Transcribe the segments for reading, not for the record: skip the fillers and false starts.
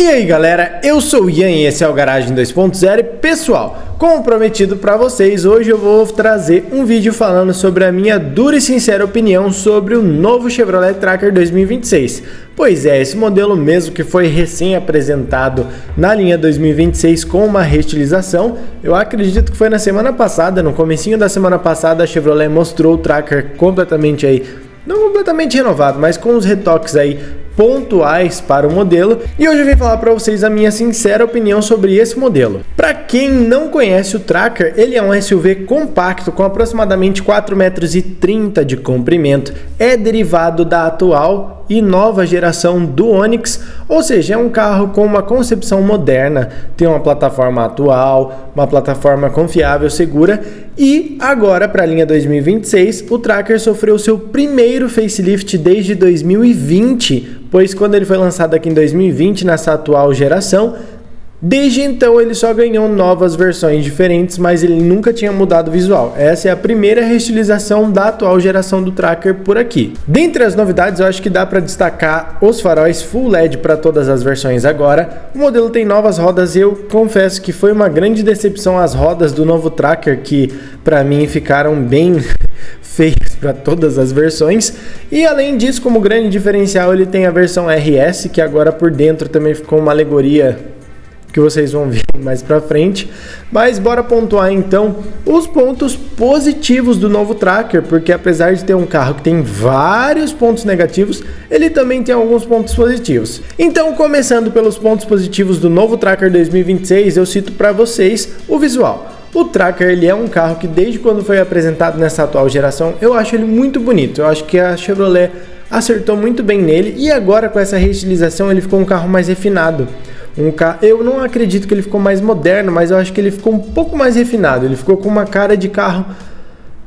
E aí galera, eu sou o Ian e esse é o Garagem 2.0 e pessoal, como prometido para vocês, hoje eu vou trazer um vídeo falando sobre a minha dura e sincera opinião sobre o novo Chevrolet Tracker 2026. Pois é, esse modelo mesmo que foi recém-apresentado na linha 2026 com uma reestilização, eu acredito que foi na semana passada, no comecinho da semana passada a Chevrolet mostrou o Tracker completamente aí, não completamente renovado, mas com os retoques aí pontuais para o modelo, e hoje eu vim falar para vocês a minha sincera opinião sobre esse modelo. Para quem não conhece o Tracker, ele é um SUV compacto com aproximadamente 4,30 m de comprimento, é derivado da atual e nova geração do Onix, ou seja, é um carro com uma concepção moderna, tem uma plataforma atual, uma plataforma confiável, segura, e agora para a linha 2026, o Tracker sofreu seu primeiro facelift desde 2020, pois quando ele foi lançado aqui em 2020, nessa atual geração, desde então ele só ganhou novas versões diferentes, mas ele nunca tinha mudado o visual. Essa é a primeira reestilização da atual geração do Tracker por aqui. Dentre as novidades, eu acho que dá para destacar os faróis Full LED para todas as versões agora. O modelo tem novas rodas e eu confesso que foi uma grande decepção as rodas do novo Tracker, que para mim ficaram bem feios para todas as versões. E além disso, como grande diferencial, ele tem a versão RS, que agora por dentro também ficou uma alegoria que vocês vão ver mais pra frente. Mas bora pontuar então os pontos positivos do novo Tracker, porque apesar de ter um carro que tem vários pontos negativos, ele também tem alguns pontos positivos. Então, começando pelos pontos positivos do novo Tracker 2026, eu cito para vocês o visual. O Tracker, ele é um carro que desde quando foi apresentado nessa atual geração, eu acho ele muito bonito. Eu acho que a Chevrolet acertou muito bem nele, e agora com essa reestilização ele ficou um carro mais refinado. Eu não acredito que ele ficou mais moderno, mas eu acho que ele ficou um pouco mais refinado. Ele ficou com uma cara de carro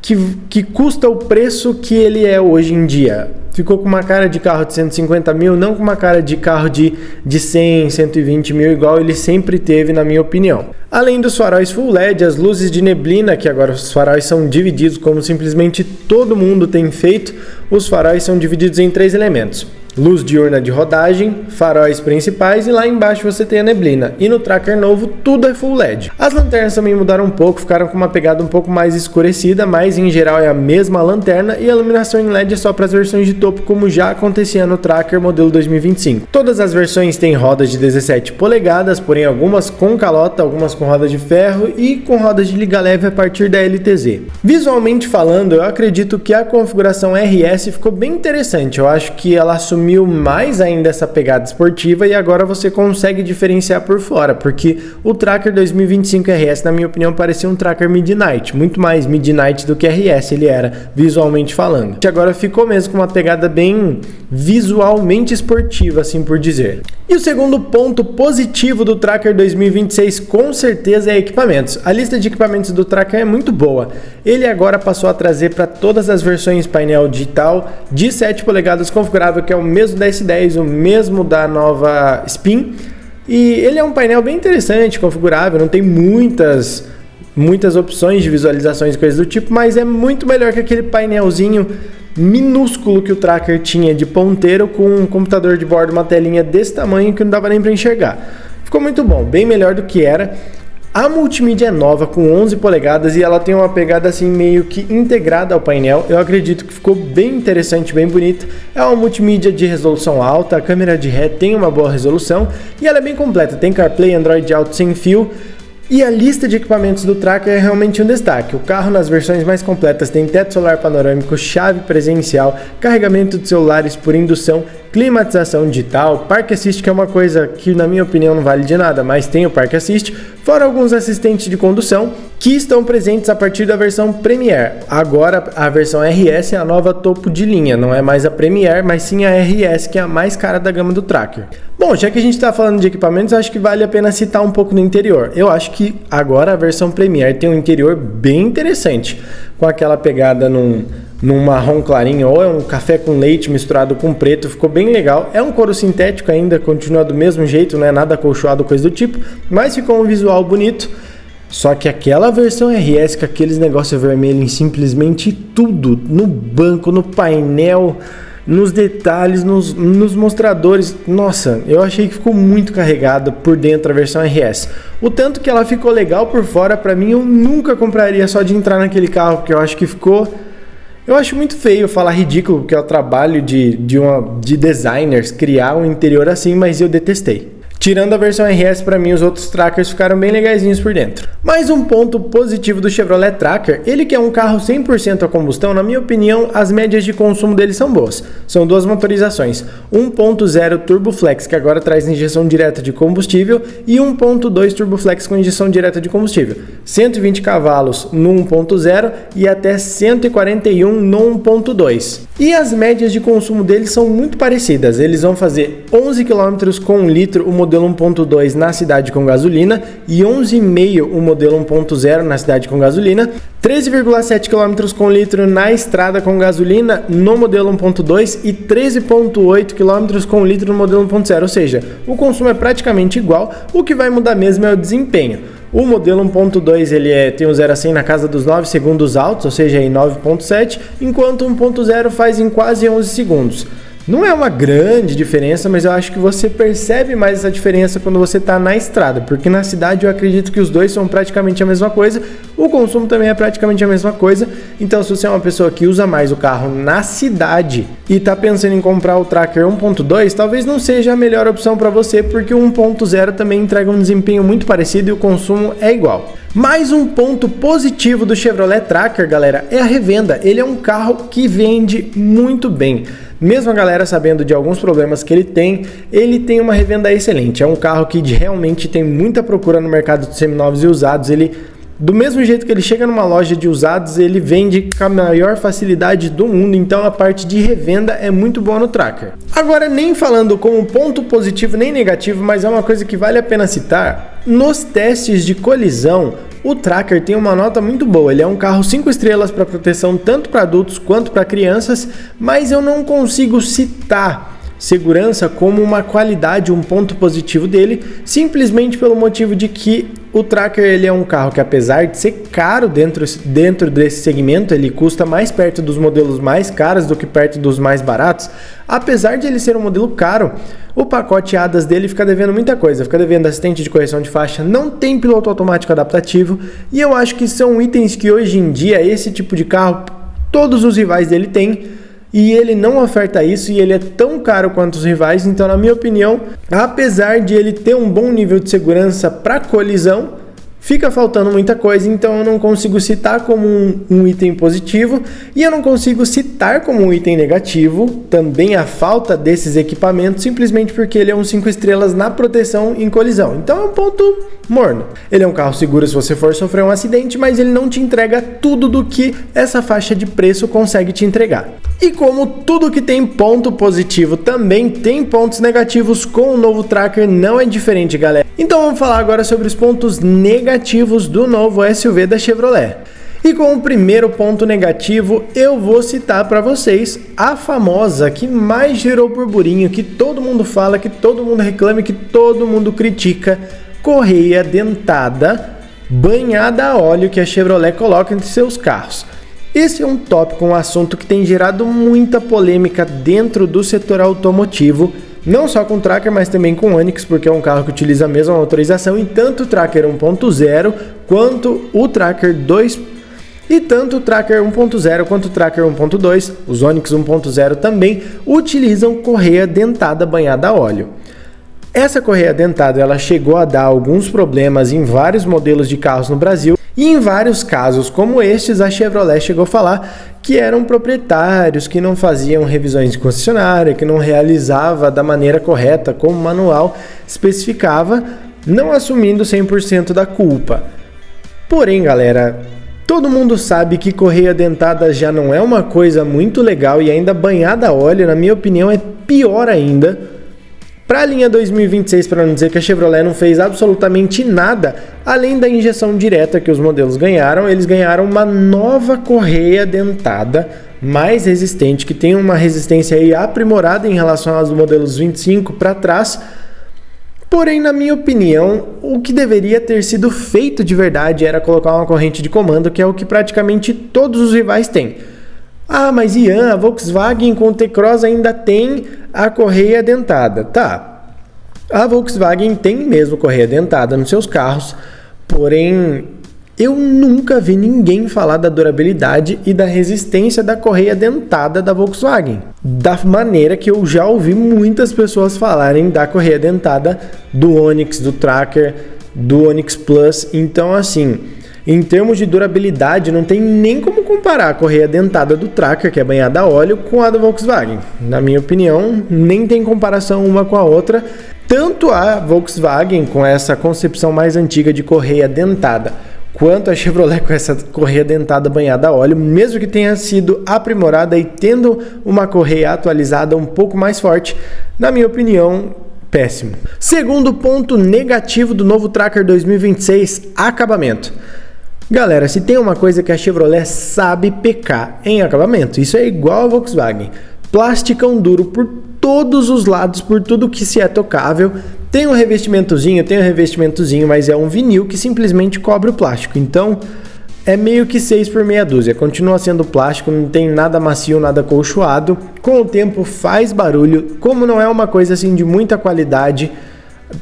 que custa o preço que ele é hoje em dia. Ficou com uma cara de carro de 150 mil, não com uma cara de carro de 100, 120 mil, igual ele sempre teve, na minha opinião. Além dos faróis Full LED, as luzes de neblina, que agora os faróis são divididos, como simplesmente todo mundo tem feito, os faróis são divididos em 3 elementos. Luz diurna de rodagem, faróis principais e lá embaixo você tem a neblina. E no Tracker novo tudo é Full LED. As lanternas também mudaram um pouco, ficaram com uma pegada um pouco mais escurecida, mas em geral é a mesma lanterna, e a iluminação em LED é só para as versões de topo, como já acontecia no Tracker modelo 2025. Todas as versões têm rodas de 17 polegadas, porém algumas com calota, algumas com roda de ferro e com rodas de liga leve a partir da LTZ. Visualmente falando, eu acredito que a configuração RS ficou bem interessante. Eu acho que ela assumiu mais ainda essa pegada esportiva e agora você consegue diferenciar por fora, porque o Tracker 2025 RS, na minha opinião, parecia um Tracker Midnight, muito mais Midnight do que RS ele era, visualmente falando. E agora ficou mesmo com uma pegada bem visualmente esportiva, assim por dizer. E o segundo ponto positivo do Tracker 2026 com certeza é equipamentos. A lista de equipamentos do Tracker é muito boa. Ele agora passou a trazer para todas as versões painel digital de 7 polegadas configurável, que é o mesmo da S10, o mesmo da nova Spin. E ele é um painel bem interessante, configurável, não tem muitas opções de visualizações e coisas do tipo, mas é muito melhor que aquele painelzinho minúsculo que o Tracker tinha de ponteiro, com um computador de bordo, uma telinha desse tamanho que não dava nem para enxergar. Ficou muito bom, bem melhor do que era. A multimídia é nova, com 11 polegadas, e ela tem uma pegada assim meio que integrada ao painel. Eu acredito que ficou bem interessante, bem bonita. É uma multimídia de resolução alta, a câmera de ré tem uma boa resolução e ela é bem completa. Tem CarPlay, Android Auto sem fio. E a lista de equipamentos do Tracker é realmente um destaque. O carro nas versões mais completas tem teto solar panorâmico, chave presencial, carregamento de celulares por indução, climatização digital, Park Assist, que é uma coisa que na minha opinião não vale de nada, mas tem o Park Assist, fora alguns assistentes de condução que estão presentes a partir da versão Premier. Agora a versão RS é a nova topo de linha, não é mais a Premier, mas sim a RS, que é a mais cara da gama do Tracker. Bom, já que a gente está falando de equipamentos, acho que vale a pena citar um pouco do interior. Eu acho que agora a versão Premier tem um interior bem interessante, com aquela pegada num marrom clarinho, ou é um café com leite misturado com preto, ficou bem legal. É um couro sintético ainda, continua do mesmo jeito, não é nada acolchoado, coisa do tipo, mas ficou um visual bonito. Só que aquela versão RS com aqueles negócios vermelhos em simplesmente tudo, no banco, no painel, nos detalhes, nos mostradores. Nossa, eu achei que ficou muito carregada por dentro a versão RS. O tanto que ela ficou legal por fora, pra mim, eu nunca compraria só de entrar naquele carro, porque eu acho que ficou... Eu acho muito feio falar ridículo, porque é o trabalho de designers criar um interior assim, mas eu detestei. Tirando a versão RS, para mim, os outros Trackers ficaram bem legaisinhos por dentro. Mais um ponto positivo do Chevrolet Tracker, ele que é um carro 100% a combustão, na minha opinião, as médias de consumo dele são boas. São duas motorizações, 1.0 Turbo Flex, que agora traz injeção direta de combustível, e 1.2 Turbo Flex com injeção direta de combustível. 120 cavalos no 1.0 e até 141 no 1.2. E as médias de consumo deles são muito parecidas, eles vão fazer 11 km com 1 litro o modelo 1.2 na cidade com gasolina e 11,5 o modelo 1.0 na cidade com gasolina, 13,7 km com litro na estrada com gasolina no modelo 1.2 e 13,8 km com litro no modelo 1.0, ou seja, o consumo é praticamente igual, o que vai mudar mesmo é o desempenho. O modelo 1.2 ele tem o 0 a 100 na casa dos 9 segundos altos, ou seja, em 9.7, enquanto o 1.0 faz em quase 11 segundos. Não é uma grande diferença, mas eu acho que você percebe mais essa diferença quando você está na estrada, porque na cidade eu acredito que os dois são praticamente a mesma coisa, o consumo também é praticamente a mesma coisa, então se você é uma pessoa que usa mais o carro na cidade e está pensando em comprar o Tracker 1.2, talvez não seja a melhor opção para você, porque o 1.0 também entrega um desempenho muito parecido e o consumo é igual. Mais um ponto positivo do Chevrolet Tracker, galera, é a revenda. Ele é um carro que vende muito bem. Mesmo a galera sabendo de alguns problemas que ele tem uma revenda excelente. É um carro que realmente tem muita procura no mercado de seminovos e usados. Do mesmo jeito que ele chega numa loja de usados, ele vende com a maior facilidade do mundo, então a parte de revenda é muito boa no Tracker. Agora, nem falando como ponto positivo nem negativo, mas é uma coisa que vale a pena citar, nos testes de colisão, o Tracker tem uma nota muito boa, ele é um carro 5 estrelas para proteção tanto para adultos quanto para crianças, mas eu não consigo citar segurança como uma qualidade, um ponto positivo dele, simplesmente pelo motivo de que o Tracker ele é um carro que, apesar de ser caro dentro desse segmento, ele custa mais perto dos modelos mais caros do que perto dos mais baratos. Apesar de ele ser um modelo caro, o pacote ADAS dele fica devendo muita coisa, fica devendo assistente de correção de faixa, não tem piloto automático adaptativo, e eu acho que são itens que hoje em dia, esse tipo de carro, todos os rivais dele têm, e ele não oferta isso, e ele é tão caro quanto os rivais. Então, na minha opinião, apesar de ele ter um bom nível de segurança para colisão, fica faltando muita coisa, então eu não consigo citar como um item positivo, e eu não consigo citar como um item negativo também a falta desses equipamentos, simplesmente porque ele é um 5 estrelas na proteção em colisão. Então é um ponto morno. Ele é um carro seguro se você for sofrer um acidente, mas ele não te entrega tudo do que essa faixa de preço consegue te entregar. E como tudo que tem ponto positivo também tem pontos negativos, com o novo Tracker não é diferente, galera. Então vamos falar agora sobre os pontos negativos do novo SUV da Chevrolet. E com o primeiro ponto negativo, eu vou citar para vocês a famosa que mais gerou burburinho, que todo mundo fala, que todo mundo reclama, que todo mundo critica, correia dentada banhada a óleo que a Chevrolet coloca entre seus carros. Esse é um tópico, um assunto que tem gerado muita polêmica dentro do setor automotivo, não só com o Tracker, mas também com o Onix, porque é um carro que utiliza a mesma motorização, e tanto o Tracker 1.0 quanto o Tracker 2, e tanto o Tracker 1.0 quanto o Tracker 1.2, os Onix 1.0 também, utilizam correia dentada banhada a óleo. Essa correia dentada ela chegou a dar alguns problemas em vários modelos de carros no Brasil, e em vários casos como estes, a Chevrolet chegou a falar que eram proprietários que não faziam revisões de concessionária, que não realizava da maneira correta como o manual especificava, não assumindo 100% da culpa. Porém, galera, todo mundo sabe que correia dentada já não é uma coisa muito legal, e ainda banhada a óleo, na minha opinião, é pior ainda. Para a linha 2026, para não dizer que a Chevrolet não fez absolutamente nada, além da injeção direta que os modelos ganharam, eles ganharam uma nova correia dentada mais resistente, que tem uma resistência aí aprimorada em relação aos modelos 25 para trás. Porém, na minha opinião, o que deveria ter sido feito de verdade era colocar uma corrente de comando, que é o que praticamente todos os rivais têm. Ah, mas Ian, a Volkswagen com o T-Cross ainda tem a correia dentada. Tá, a Volkswagen tem mesmo correia dentada nos seus carros, porém eu nunca vi ninguém falar da durabilidade e da resistência da correia dentada da Volkswagen, da maneira que eu já ouvi muitas pessoas falarem da correia dentada do Onix, do Tracker, do Onix Plus. Então, assim, em termos de durabilidade, não tem nem como comparar a correia dentada do Tracker, que é banhada a óleo, com a da Volkswagen. Na minha opinião, nem tem comparação uma com a outra. Tanto a Volkswagen, com essa concepção mais antiga de correia dentada, quanto a Chevrolet com essa correia dentada banhada a óleo, mesmo que tenha sido aprimorada e tendo uma correia atualizada um pouco mais forte, na minha opinião, péssimo. Segundo ponto negativo do novo Tracker 2026, acabamento. Galera, se tem uma coisa que a Chevrolet sabe pecar em acabamento, isso é igual a Volkswagen. Plasticão duro por todos os lados, por tudo que se é tocável. Tem um revestimentozinho, mas é um vinil que simplesmente cobre o plástico. Então, é meio que 6 por meia dúzia. Continua sendo plástico, não tem nada macio, nada acolchoado. Com o tempo faz barulho, como não é uma coisa assim de muita qualidade,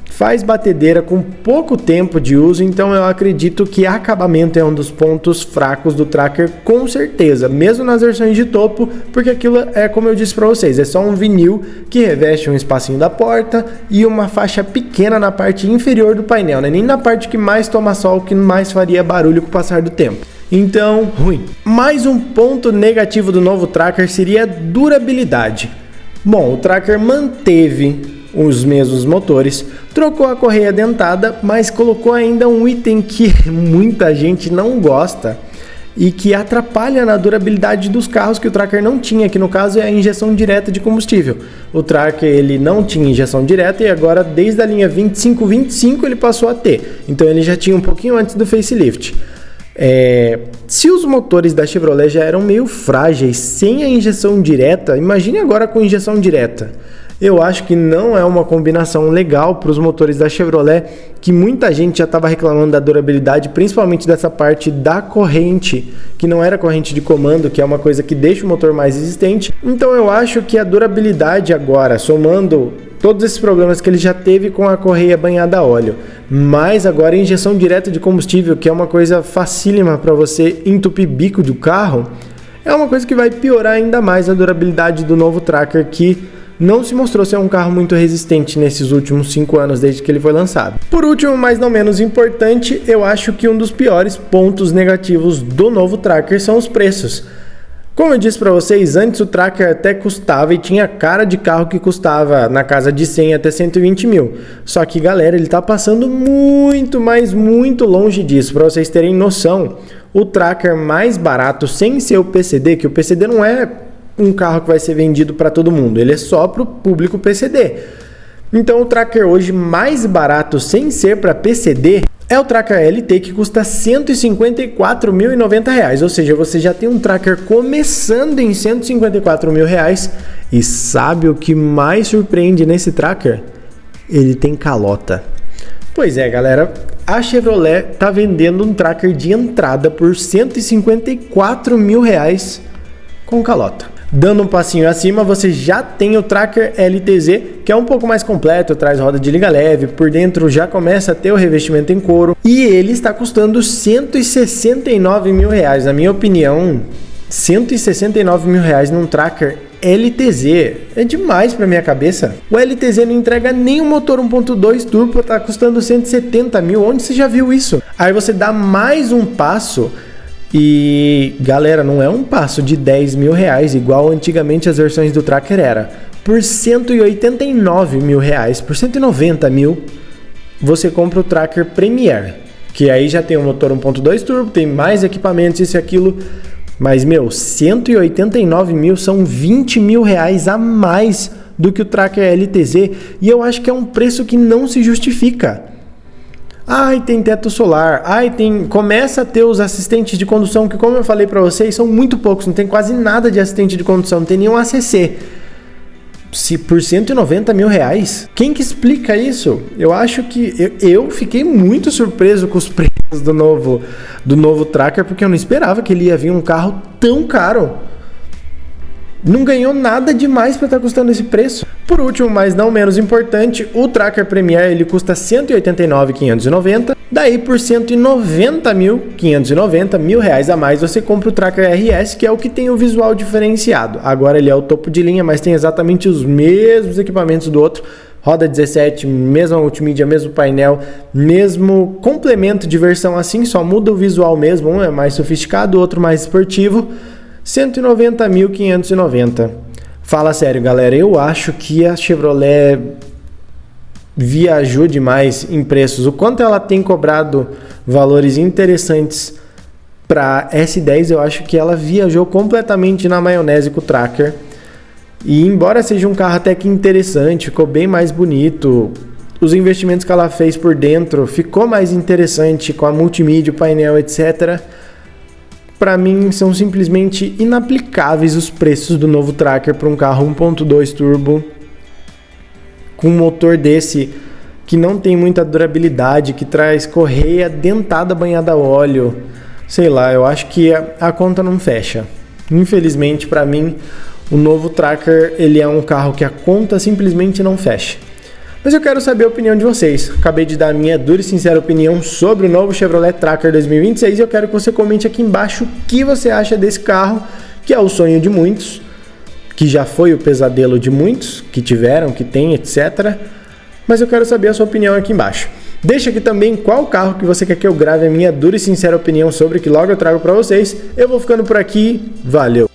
faz batedeira com pouco tempo de uso. Então eu acredito que acabamento é um dos pontos fracos do Tracker, com certeza, mesmo nas versões de topo, porque aquilo é, como eu disse para vocês, é só um vinil que reveste um espacinho da porta e uma faixa pequena na parte inferior do painel, né? Nem na parte que mais toma sol, que mais faria barulho com o passar do tempo. Então, ruim. Mais um ponto negativo do novo Tracker seria a durabilidade. Bom, o Tracker manteve os mesmos motores, trocou a correia dentada, mas colocou ainda um item que muita gente não gosta e que atrapalha na durabilidade dos carros, que o Tracker não tinha, que no caso é a injeção direta de combustível. O Tracker ele não tinha injeção direta e agora desde a linha 2525 ele passou a ter, então ele já tinha um pouquinho antes do facelift. Se os motores da Chevrolet já eram meio frágeis sem a injeção direta, imagine agora com injeção direta. Eu acho que não é uma combinação legal para os motores da Chevrolet, que muita gente já estava reclamando da durabilidade, principalmente dessa parte da corrente, que não era corrente de comando, que é uma coisa que deixa o motor mais resistente. Então eu acho que a durabilidade agora, somando todos esses problemas que ele já teve com a correia banhada a óleo, mas agora a injeção direta de combustível, que é uma coisa facílima para você entupir bico do carro, é uma coisa que vai piorar ainda mais a durabilidade do novo Tracker, que não se mostrou ser um carro muito resistente nesses últimos 5 anos, desde que ele foi lançado. Por último, mas não menos importante, eu acho que um dos piores pontos negativos do novo Tracker são os preços. Como eu disse para vocês, antes o Tracker até custava e tinha cara de carro que custava na casa de 100 até 120 mil. Só que, galera, ele está passando muito, mas muito longe disso. Para vocês terem noção, o Tracker mais barato, sem ser o PCD, que o PCD não é um carro que vai ser vendido para todo mundo, ele é só para o público PCD. Então o Tracker hoje mais barato sem ser para PCD é o Tracker LT, que custa R$ 154.090, ou seja, você já tem um Tracker começando em R$ 154.000. E sabe o que mais surpreende nesse Tracker? Ele tem calota. Pois é, galera, a Chevrolet está vendendo um Tracker de entrada por R$ 154.000 com calota. Dando um passinho acima, você já tem o Tracker LTZ, que é um pouco mais completo, traz roda de liga leve, por dentro já começa a ter o revestimento em couro, e ele está custando R$ 169.000. Na minha opinião, R$ 169.000 num Tracker LTZ é demais para minha cabeça. O LTZ não entrega nem um motor 1.2 turbo, tá custando R$ 170.000. Onde você já viu isso? Aí você dá mais um passo. E galera, não é um passo de R$10.000 igual antigamente as versões do Tracker era. Por R$189.000, por R$190.000, você compra o Tracker Premier, que aí já tem um motor 1.2 turbo, tem mais equipamentos, isso e aquilo. Mas, meu, R$189.000 são R$20.000 a mais do que o Tracker LTZ. E eu acho que é um preço que não se justifica. Ai, tem teto solar, começa a ter os assistentes de condução, que como eu falei para vocês, são muito poucos, não tem quase nada de assistente de condução, não tem nenhum ACC. Se por R$190.000, quem que explica isso? Eu acho que eu fiquei muito surpreso com os preços do novo Tracker, porque eu não esperava que ele ia vir um carro tão caro. não ganhou nada demais para estar custando esse preço. Por último, mas não menos importante, o Tracker Premier ele custa R$ 189.590. Daí por R$ 190.590, R$1.000 a mais, você compra o Tracker RS, que é o que tem o visual diferenciado. Agora ele é o topo de linha, mas tem exatamente os mesmos equipamentos do outro. Roda 17, mesma multimídia, mesmo painel, mesmo complemento de versão assim, só muda o visual mesmo, um é mais sofisticado, o outro mais esportivo. R$ 190.590. Fala sério, galera, eu acho que a Chevrolet viajou demais em preços. O quanto ela tem cobrado valores interessantes para S10, eu acho que ela viajou completamente na maionese com o Tracker. E embora seja um carro até que interessante, ficou bem mais bonito, os investimentos que ela fez por dentro ficou mais interessante com a multimídia, o painel, etc. Para mim são simplesmente inaplicáveis os preços do novo Tracker para um carro 1.2 turbo com um motor desse que não tem muita durabilidade, que traz correia dentada banhada a óleo. Sei lá, eu acho que a conta não fecha. Infelizmente, para mim, o novo Tracker ele é um carro que a conta simplesmente não fecha. Mas eu quero saber a opinião de vocês. Acabei de dar a minha dura e sincera opinião sobre o novo Chevrolet Tracker 2026 e eu quero que você comente aqui embaixo o que você acha desse carro, que é o sonho de muitos, que já foi o pesadelo de muitos, que tiveram, que tem, etc. Mas eu quero saber a sua opinião aqui embaixo. Deixa aqui também qual carro que você quer que eu grave a minha dura e sincera opinião sobre, que logo eu trago para vocês. Eu vou ficando por aqui. Valeu!